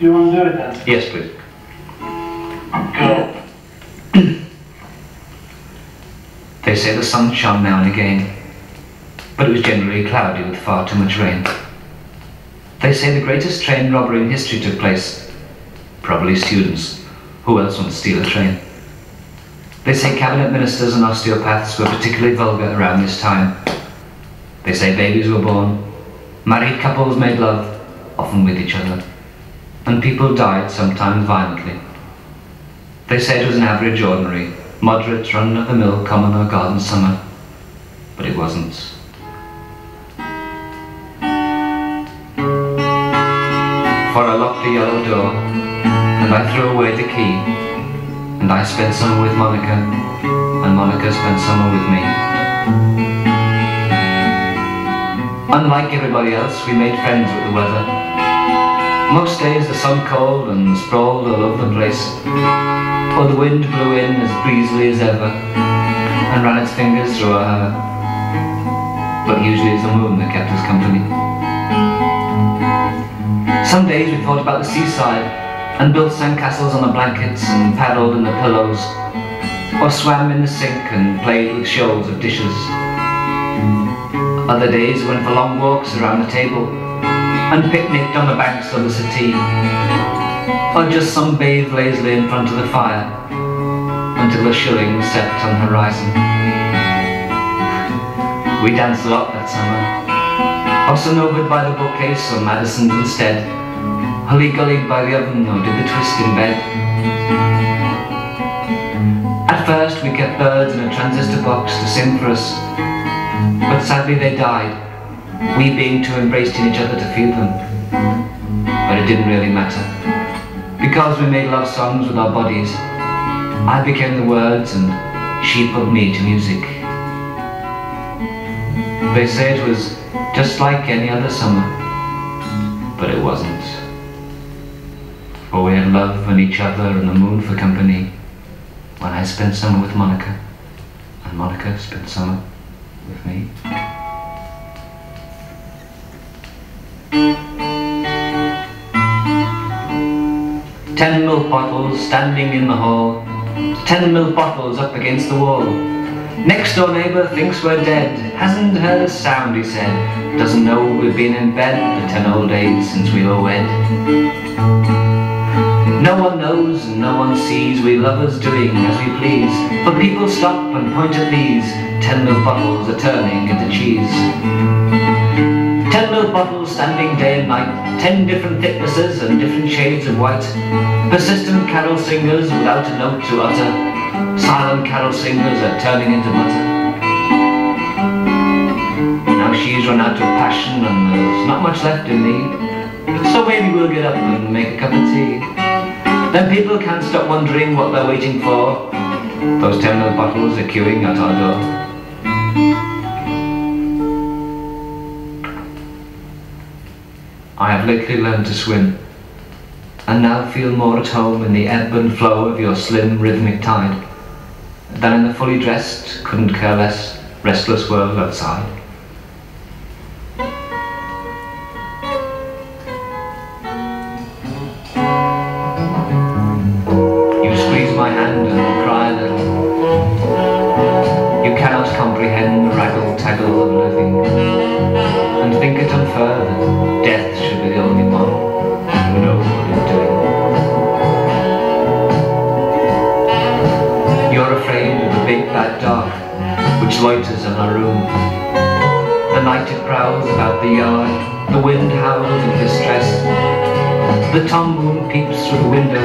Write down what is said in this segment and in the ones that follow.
Do you want to do it then? Yes, please. Go. They say the sun shone now and again, but it was generally cloudy with far too much rain. They say the greatest train robbery in history took place. Probably students. Who else would steal a train? They say cabinet ministers and osteopaths were particularly vulgar around this time. They say babies were born, married couples made love, often with each other, and people died, sometimes violently. They say it was an average, ordinary, moderate, run-of-the-mill, common or garden summer, but it wasn't. For I locked the yellow door, and I threw away the key, and I spent summer with Monika, and Monika spent summer with me. Unlike everybody else, we made friends with the weather. Most days the sun cold and sprawled all over the place, or the wind blew in as breezily as ever, and ran its fingers through our hair. But usually it's the moon that kept us company. Some days we thought about the seaside, and built sandcastles on the blankets and paddled in the pillows, or swam in the sink and played with shoals of dishes. Other days we went for long walks around the table, and picnicked on the banks of the Settee, or just sunbathed lazily in front of the fire, until the shilling set on the horizon. We danced a lot that summer, often overed by the bookcase or Madison's instead, hully-gullied by the oven or did the twist in bed. At first we kept birds in a transistor box to sing for us, but sadly they died, we being too embraced in each other to feel them. But it didn't really matter, because we made love songs with our bodies. I became the words and she put me to music. They say it was just like any other summer, but it wasn't. For we had love and each other and the moon for company, when I spent summer with Monika, and Monika spent summer with me. 10 milk bottles standing in the hall, 10 milk bottles up against the wall. Next door neighbour thinks we're dead, hasn't heard a sound, he said, doesn't know we've been in bed the 10 old days since we were wed. No one knows and no one sees we lovers doing as we please, but people stop and point at these 10 milk bottles are turning into cheese. 10 milk bottles standing day and night, 10 different thicknesses and different shades of white. Persistent carol singers without a note to utter, silent carol singers are turning into butter. Now she's run out of passion and there's not much left in me, so maybe we'll get up and make a cup of tea. Then people can't stop wondering what they're waiting for. Those 10 milk bottles are queuing at our door. I have lately learned to swim, and now feel more at home in the ebb and flow of your slim rhythmic tide than in the fully dressed, couldn't care less, restless world outside. You squeeze my hand and cry a little. You cannot comprehend the raggle-taggle of living, and think it unfair that death should be the only one who knows what he's doing. You're afraid of the big bad dog which loiters in our room. The night it prowls about the yard, the wind howls in distress. The tom moon peeps through the window,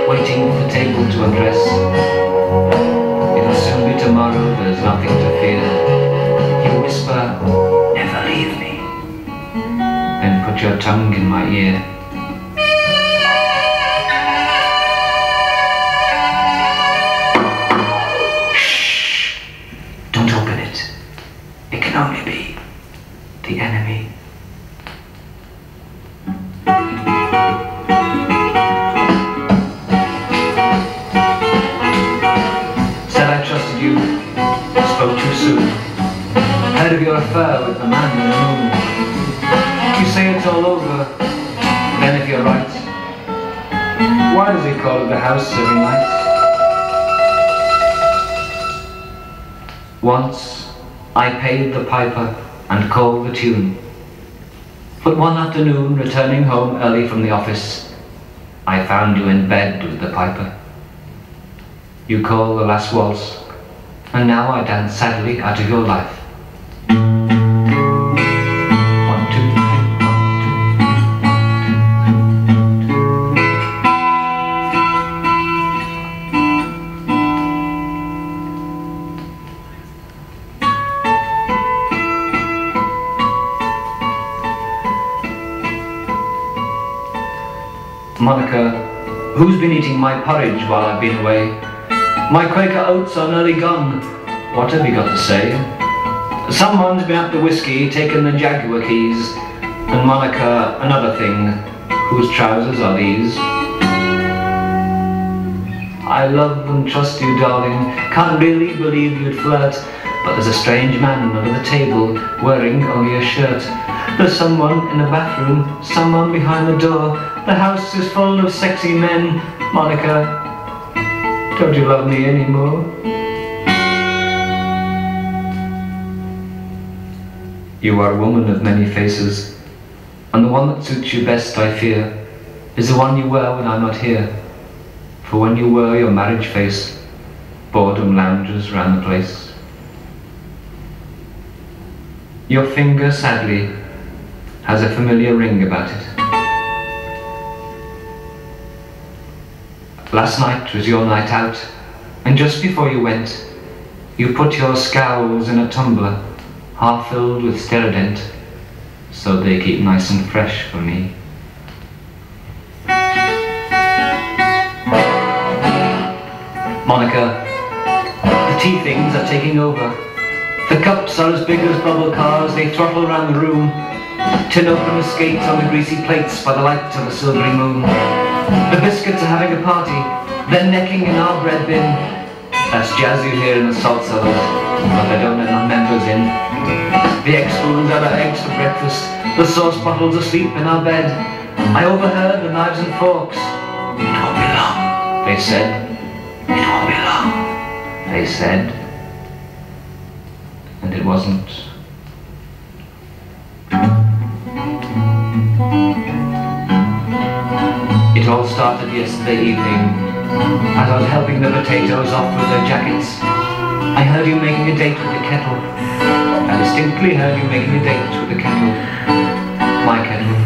waiting for the table to undress. It'll soon be tomorrow, there's nothing to fear. You whisper, never leave me. Then put your tongue in my ear. Shh! Don't open it. It can only be the enemy. Said I trusted you, spoke too soon. Heard of your affair with the man in the moon. You say it's all over, then if you're right, Why does he call it the house every night? Once I paid the piper and called the tune, but one afternoon, returning home early from the office, I found you in bed with the piper. You called the last waltz, and now I dance sadly out of your life. 1, 2, 3, 1, 2. Monika, who's been eating my porridge while I've been away? My Quaker oats are nearly gone. What have you got to say? Someone's been up the whiskey, taken the Jaguar keys, and Monika, another thing. Whose trousers are these? I love and trust you, darling. Can't really believe you'd flirt, but there's a strange man under the table, wearing only a shirt. There's someone in the bathroom, someone behind the door. The house is full of sexy men. Monika, don't you love me anymore? You are a woman of many faces, and the one that suits you best, I fear, is the one you wear when I'm not here. For when you wear your marriage face, boredom lounges round the place. Your finger, sadly, has a familiar ring about it. Last night was your night out, and just before you went, you put your scowls in a tumbler, half filled with Steradent, so they keep nice and fresh for me. Monika, the tea things are taking over. The cups are as big as bubble cars, they throttle round the room. Tin opener skates on the greasy plates by the light of a silvery moon. The biscuits are having a party, they're necking in our bread bin. That's jazz you hear in the salt cellars, but they don't let our members in. The egg spoons are our eggs for breakfast, the sauce bottles asleep in our bed. I overheard the knives and forks. It won't be long, they said. It won't be long, they said. And it wasn't. It all started yesterday evening, as I was helping the potatoes off with their jackets. I heard you making a date with the kettle. I distinctly heard you making a date with the kettle. My kettle.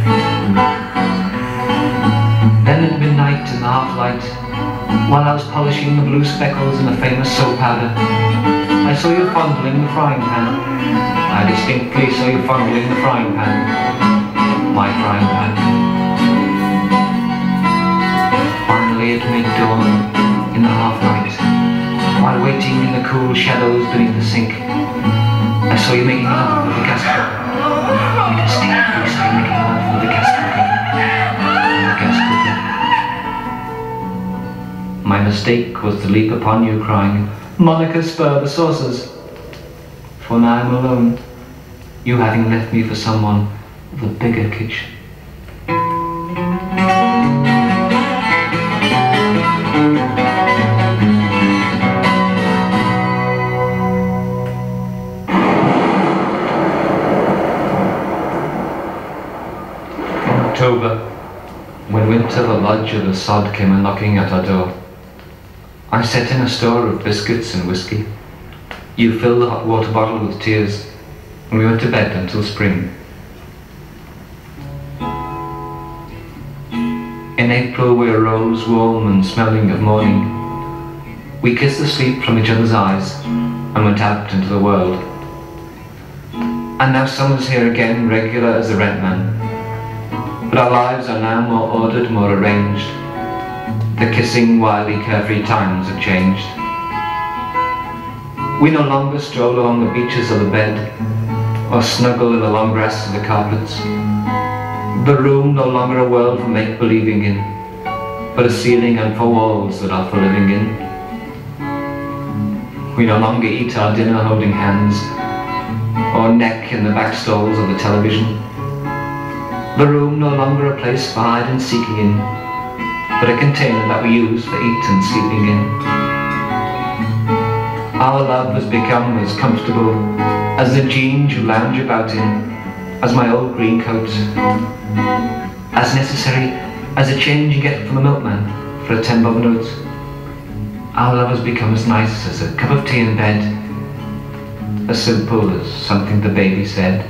Then at midnight in the half-light, while I was polishing the blue speckles in a famous soap powder, I saw you fondling the frying pan. I distinctly saw you fondling the frying pan. My frying pan. Finally at mid-dawn, in the half-light, while waiting in the cool shadows beneath the sink, I saw you making love with the gas cooker. I distinctly saw you making love with the gas cooker. The gas cooker. My mistake was to leap upon you crying, Monika, spur the saucers. For now I'm alone, you having left me for someone with a bigger kitchen. October, when winter the lodge of the sod came a-knocking at our door, I set in a store of biscuits and whiskey. You filled the hot water bottle with tears, and we went to bed until spring. In April we arose warm and smelling of morning. We kissed the sleep from each other's eyes, and went out into the world. And now summer's here again, regular as the rentman. But our lives are now more ordered, more arranged. The kissing, wily, carefree times have changed. We no longer stroll along the beaches of the bed, or snuggle in the long grass of the carpets. The room no longer a world for make-believing in, but a ceiling and four walls that are for living in. We no longer eat our dinner holding hands, or neck in the back stalls of the television. The room no longer a place for hide and seeking in, but a container that we use for eating and sleeping in. Our love has become as comfortable as the jeans you lounge about in, as my old green coat, as necessary as the change you get from a milkman for a 10-bob note. Our love has become as nice as a cup of tea in bed, as simple as something the baby said.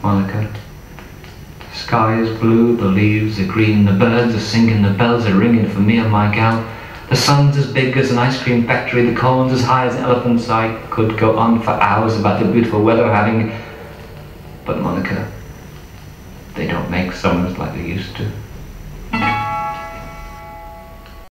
Monika, the sky is blue, the leaves are green, the birds are singing, the bells are ringing for me and my gal. The sun's as big as an ice cream factory, the corn's as high as elephants. I could go on for hours about the beautiful weather we're having, but Monika, they don't make summers like they used to.